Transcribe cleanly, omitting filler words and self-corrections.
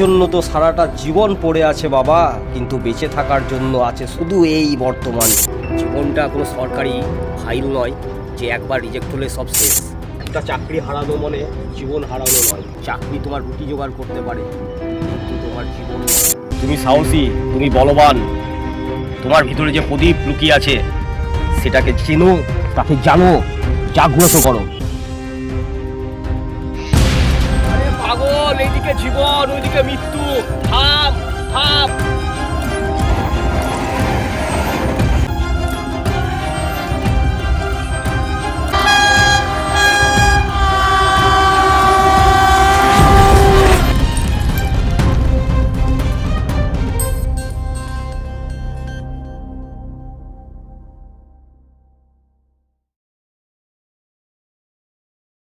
জন্য তো সারাটা জীবন পড়ে আছে বাবা, কিন্তু বেঁচে থাকার জন্য আছে শুধু এই বর্তমান। জীবনটা কোনো সরকারি ফাইল নয় যে একবার রিজেক্ট হলে সব শেষ। একটা চাকরি হারানো মানে জীবন হারানো নয়। চাকরি তোমার রুটি জোগাড় করতে পারে, কিন্তু তোমার জীবন নয়। তুমি সাহসী, তুমি বলবান, তোমার ভিতরে যে প্রদীপ লুকিয়ে আছে সেটাকে চেনো, তাকে জানো, জাগ্রত করো। আরে পাগল, এইদিকে জীবন ওইদিকে মৃত্যু, থাম থাম।